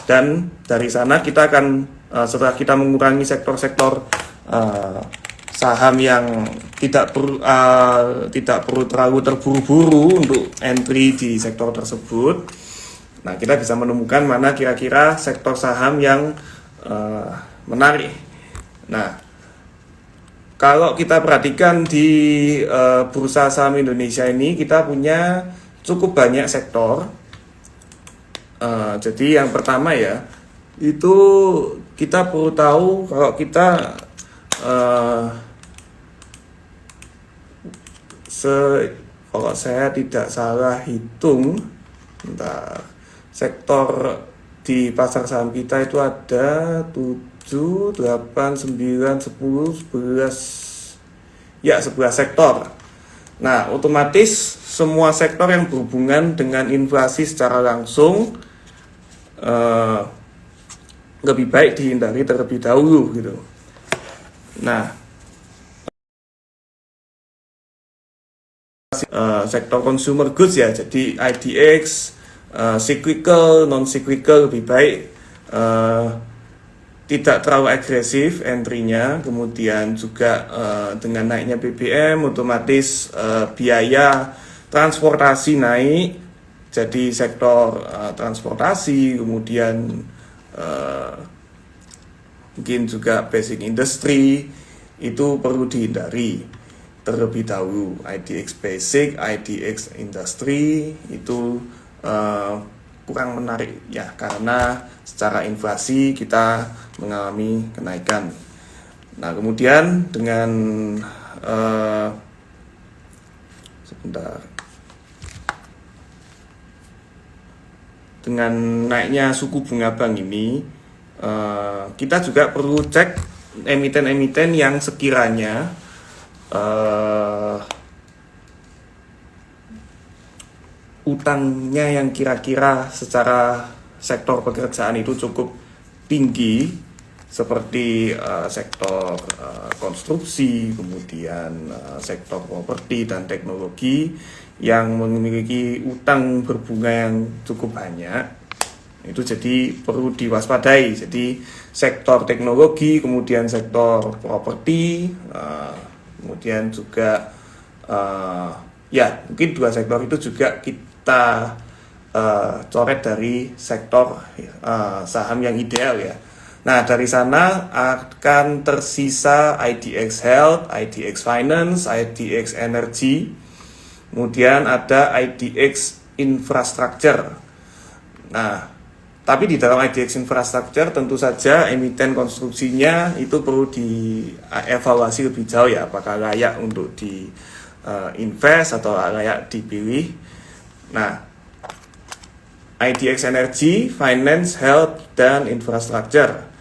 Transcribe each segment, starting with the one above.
Dan dari sana kita akan setelah kita mengurangi sektor-sektor saham yang tidak perlu terlalu terburu-buru untuk entry di sektor tersebut. Nah, kita bisa menemukan mana kira-kira sektor saham yang menarik. Nah, kalau kita perhatikan di bursa saham Indonesia ini, kita punya cukup banyak sektor. Jadi yang pertama ya, itu kita perlu tahu kalau kita kalau saya tidak salah hitung, sektor di pasar saham kita itu ada 7, 8, 9, 10, 11, ya 11 sektor. Nah, otomatis semua sektor yang berhubungan dengan inflasi secara langsung lebih baik dihindari terlebih dahulu gitu. Nah, sektor consumer goods ya, jadi IDX, cyclical, non-cyclical lebih baik tidak terlalu agresif entry-nya. Kemudian juga dengan naiknya BBM otomatis biaya transportasi naik, jadi sektor transportasi, kemudian mungkin juga basic industry itu perlu dihindari terlebih dahulu. IDX basic, IDX industry itu kurang menarik ya, karena secara inflasi kita mengalami kenaikan. Nah, kemudian dengan dengan naiknya suku bunga bank ini, kita juga perlu cek emiten-emiten yang sekiranya utangnya yang kira-kira secara sektor pekerjaan itu cukup tinggi, seperti sektor konstruksi, kemudian sektor properti dan teknologi yang memiliki utang berbunga yang cukup banyak. Itu jadi perlu diwaspadai. Jadi sektor teknologi, kemudian sektor properti, kemudian juga ya mungkin dua sektor itu juga kita coret dari sektor saham yang ideal ya. Nah, dari sana akan tersisa IDX Health, IDX Finance, IDX Energy, kemudian ada IDX Infrastructure. Nah, tapi di dalam IDX Infrastructure tentu saja emiten konstruksinya itu perlu dievaluasi lebih jauh ya, apakah layak untuk di invest atau layak dipilih. Nah, IDX Energy, Finance, Health, dan Infrastructure.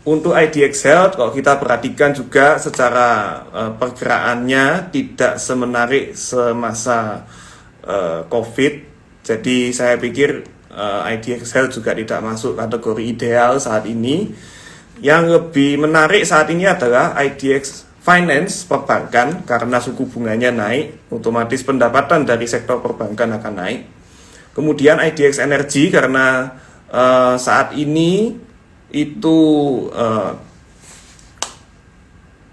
Untuk IDX Health, kalau kita perhatikan juga secara pergerakannya tidak semenarik semasa COVID. Jadi saya pikir IDX Health juga tidak masuk kategori ideal saat ini. Yang lebih menarik saat ini adalah IDX Finance, perbankan, karena suku bunganya naik, otomatis pendapatan dari sektor perbankan akan naik. Kemudian IDX Energy karena saat ini itu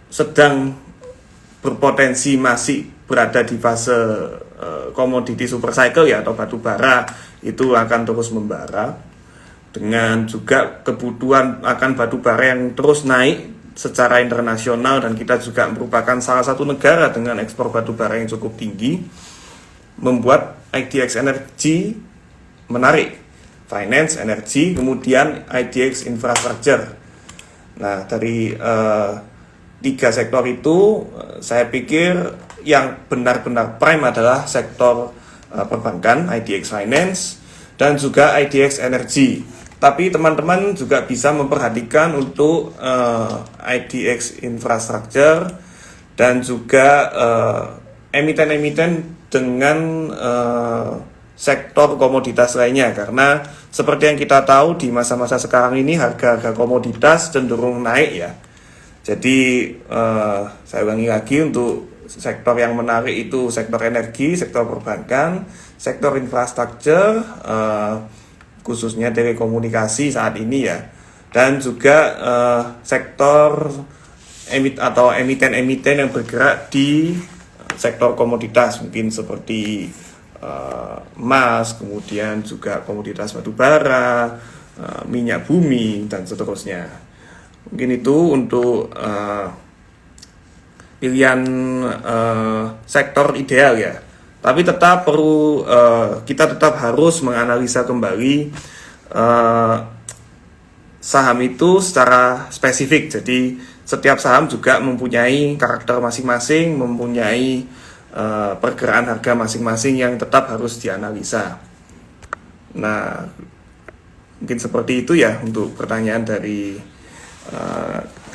sedang berpotensi masih berada di fase komoditi super cycle ya, atau batu bara itu akan terus membara, dengan juga kebutuhan akan batu bara yang terus naik secara internasional, dan kita juga merupakan salah satu negara dengan ekspor batu bara yang cukup tinggi, membuat IDX Energy menarik. Finance, energi, kemudian IDX Infrastructure. Nah, dari tiga sektor itu saya pikir yang benar-benar prime adalah sektor perbankan, IDX Finance, dan juga IDX Energy. Tapi teman-teman juga bisa memperhatikan untuk IDX Infrastructure dan juga emiten-emiten dengan sektor komoditas lainnya, karena seperti yang kita tahu di masa-masa sekarang ini harga-harga komoditas cenderung naik ya. Jadi saya ulangi lagi, untuk sektor yang menarik itu sektor energi, sektor perbankan, sektor infrastruktur, khususnya telekomunikasi saat ini ya, dan juga sektor emiten-emiten yang bergerak di sektor komoditas, mungkin seperti emas, kemudian juga komoditas batu bara, minyak bumi, dan seterusnya. Mungkin itu untuk pilihan sektor ideal ya. Tapi tetap perlu kita tetap harus menganalisa kembali saham itu secara spesifik. Jadi setiap saham juga mempunyai karakter masing-masing, mempunyai pergerakan harga masing-masing yang tetap harus dianalisa. Nah, mungkin seperti itu ya untuk pertanyaan dari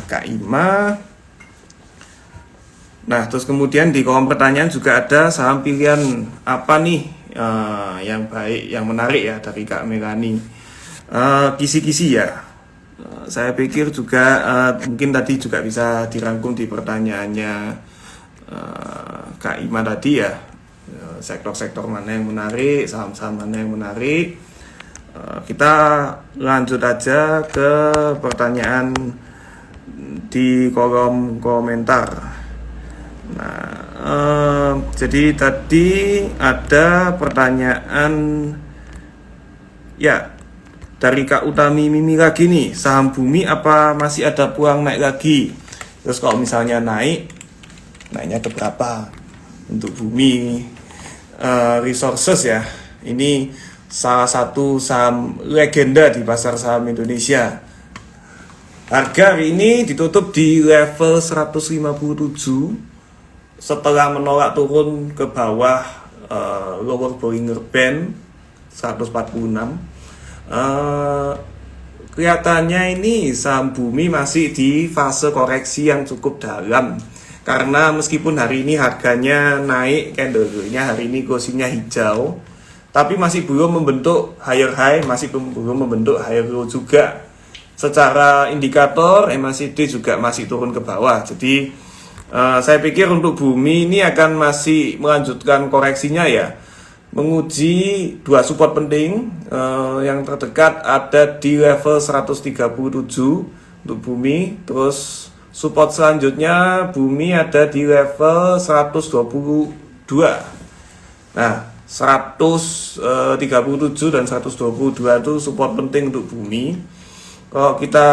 Kak Ima. Nah, terus kemudian di kolom pertanyaan juga ada saham pilihan apa nih yang baik, yang menarik ya dari Kak Melani. Kisi-kisi ya. Saya pikir juga mungkin tadi juga bisa dirangkum di pertanyaannya Kak Ima tadi ya. Sektor-sektor mana yang menarik, saham-saham mana yang menarik. Kita lanjut aja ke pertanyaan di kolom komentar. Nah, jadi tadi ada pertanyaan ya dari Kak Utami Mimi lagi nih, saham bumi apa masih ada peluang naik lagi? Terus kalau misalnya naiknya ke berapa? Untuk bumi resources ya, ini salah satu saham legenda di pasar saham Indonesia. Harga hari ini ditutup di level 157 setelah menolak turun ke bawah lower Bollinger Band 146. Kelihatannya ini saham bumi masih di fase koreksi yang cukup dalam, karena meskipun hari ini harganya naik, candle-nya hari ini closing-nya hijau, tapi masih belum membentuk higher high, masih belum membentuk higher low juga. Secara indikator MACD juga masih turun ke bawah. Jadi saya pikir untuk bumi ini akan masih melanjutkan koreksinya ya, menguji dua support penting. Yang terdekat ada di level 137 untuk bumi, terus support selanjutnya bumi ada di level 122. Nah, 137 dan 122 itu support penting untuk bumi. Kalau kita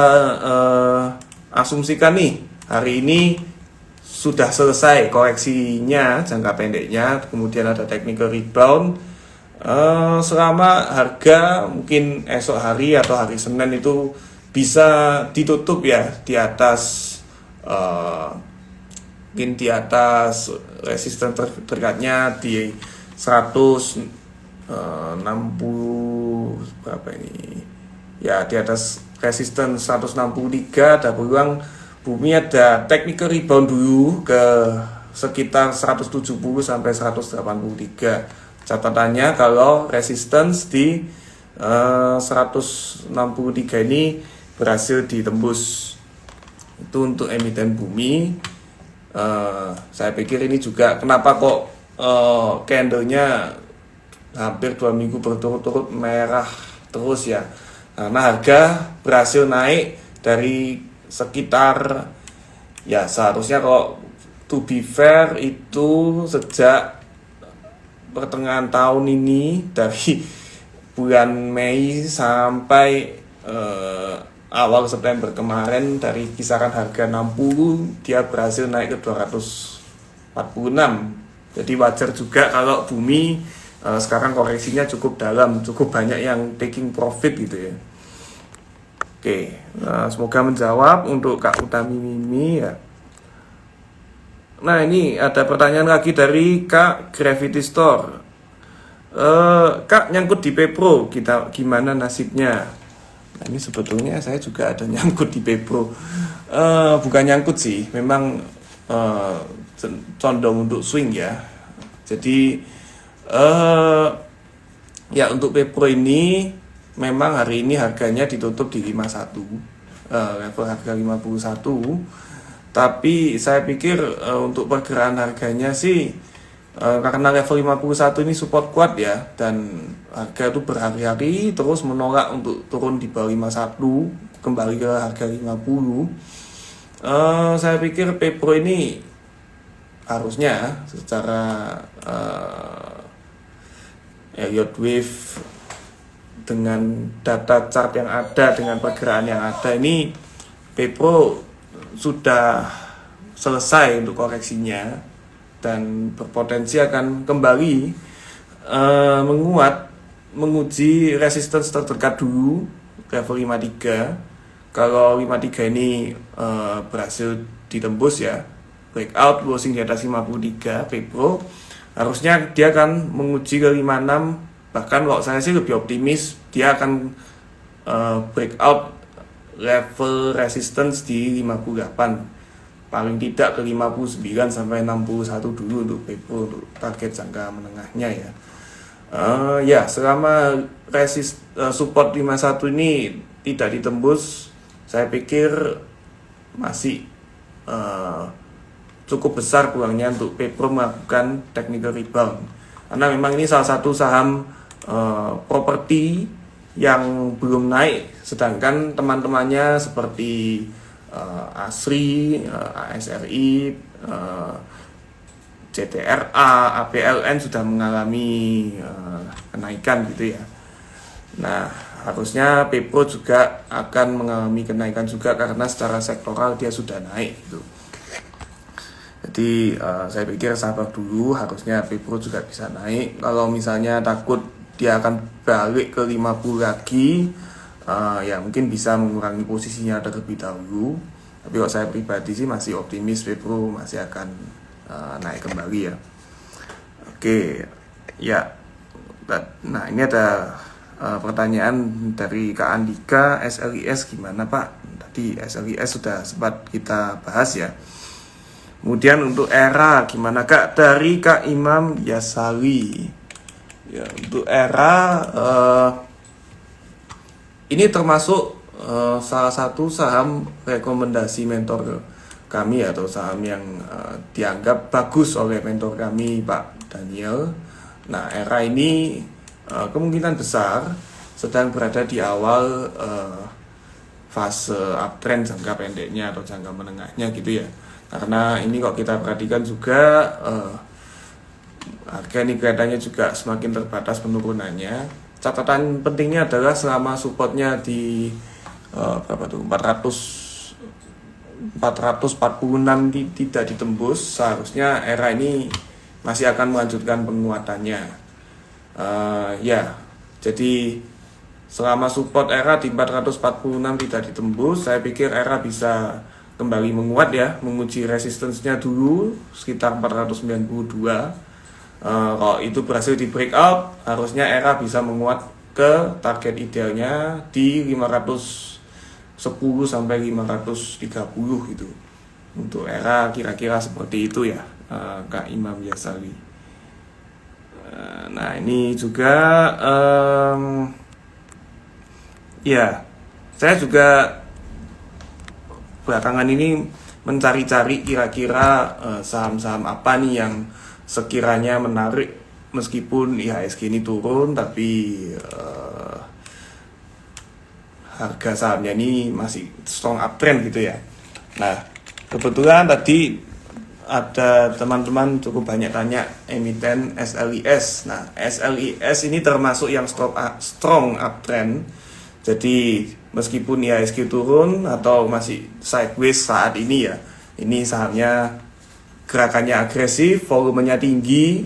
asumsikan nih, hari ini sudah selesai koreksinya jangka pendeknya, kemudian ada technical rebound, selama harga mungkin esok hari atau hari Senin itu bisa ditutup ya di atas mungkin di atas resisten terdekatnya di 160 berapa ini ya, di atas resisten 163 ada peluang bumi ada technical rebound dulu ke sekitar 170 sampai 183. Catatannya kalau resistance di 163 ini berhasil ditembus, itu untuk emiten bumi. Saya pikir ini juga kenapa kok candlenya hampir 2 minggu berturut-turut merah terus ya, karena harga berhasil naik dari sekitar ya, seharusnya kalau to be fair itu sejak pertengahan tahun ini, dari bulan Mei sampai awal September kemarin, dari kisaran harga 60 dia berhasil naik ke 246. Jadi wajar juga kalau bumi sekarang koreksinya cukup dalam, cukup banyak yang taking profit gitu ya. Oke, nah, semoga menjawab untuk Kak Utami Mimi ya. Nah, ini ada pertanyaan lagi dari Kak Gravity Store. Kak, nyangkut di Pepro, kita gimana nasibnya? Nah, ini sebetulnya saya juga ada nyangkut di Pepro. Bukan nyangkut sih, memang condong untuk swing ya. Jadi ya untuk Pepro ini memang hari ini harganya ditutup di 51, level harga 51. Tapi saya pikir untuk pergerakan harganya sih Karena level 51 ini support kuat ya, dan harga itu berhari-hari terus menolak untuk turun di bawah 51 kembali ke harga 50. Saya pikir Pepro ini harusnya secara Elliott Wave dengan data chart yang ada, dengan pergerakan yang ada, ini Pepro sudah selesai untuk koreksinya dan berpotensi akan kembali menguat, menguji resistance terdekat dulu level 53. Kalau 53 ini berhasil ditembus ya, breakout closing di atas 53, Pepro harusnya dia akan menguji ke 56. Bahkan kalau saya sih lebih optimis dia akan breakout level resistance di 58, paling tidak ke 59 sampai 61 dulu untuk Pepro, untuk target jangka menengahnya ya. Ya, selama support 51 ini tidak ditembus, saya pikir masih cukup besar peluangnya untuk Pepro melakukan technical rebound. Karena memang ini salah satu saham properti yang belum naik, sedangkan teman-temannya seperti ASRI, ASRI, CTRA, APLN sudah mengalami kenaikan gitu ya. Nah, harusnya Pepro juga akan mengalami kenaikan juga karena secara sektoral dia sudah naik gitu. Jadi saya pikir sabar dulu, harusnya Pepro juga bisa naik. Kalau misalnya takut dia akan balik ke 50 lagi, ya mungkin bisa mengurangi posisinya terlebih dahulu. Tapi kalau saya pribadi sih masih optimis Pepro masih akan naik kembali ya. Oke, ya. Nah, ini ada pertanyaan dari Kak Andika, SLIS gimana Pak? Tadi SLIS sudah sempat kita bahas ya. Kemudian untuk ERA gimana Kak? Dari Kak Imam Yasali. Ya, untuk ERA ini termasuk salah satu saham rekomendasi mentor kami atau saham yang dianggap bagus oleh mentor kami Pak Daniel. Nah, ERA ini kemungkinan besar sedang berada di awal fase uptrend jangka pendeknya atau jangka menengahnya gitu ya. Karena ini kok kita perhatikan juga harga ini kelihatannya juga semakin terbatas penurunannya. Catatan pentingnya adalah selama supportnya di berapa tuh 446 tidak ditembus, seharusnya ERA ini masih akan melanjutkan penguatannya. Ya, jadi selama support ERA di 446 tidak ditembus, saya pikir ERA bisa kembali menguat ya, menguji resistance-nya dulu sekitar 492. Kalau itu berhasil di breakout, harusnya ERA bisa menguat ke target idealnya di 510 sampai 530 gitu. Untuk ERA kira-kira seperti itu ya, Kak Imam Yasali. Nah, ini juga ya, saya juga belakangan ini mencari-cari kira-kira saham-saham apa nih yang sekiranya menarik meskipun IHSG ini turun, tapi harga sahamnya ini masih strong uptrend gitu ya. Nah, kebetulan tadi ada teman-teman cukup banyak tanya emiten SLIS. Nah, SLIS ini termasuk yang strong uptrend. Jadi meskipun IHSG turun atau masih sideways saat ini ya, ini sahamnya gerakannya agresif, volumenya tinggi,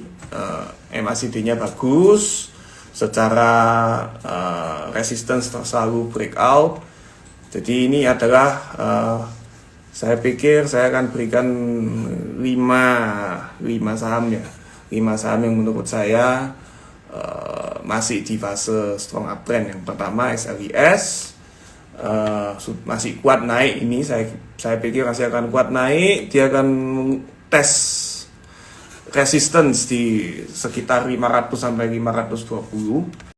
MACD-nya bagus, secara resistance selalu breakout. Jadi ini adalah saya pikir saya akan berikan 5 saham ya, 5 saham yang menurut saya masih di fase strong uptrend. Yang pertama SLIS, masih kuat naik ini, saya pikir masih akan kuat naik, dia akan tes resistance di sekitar 500 sampai 520.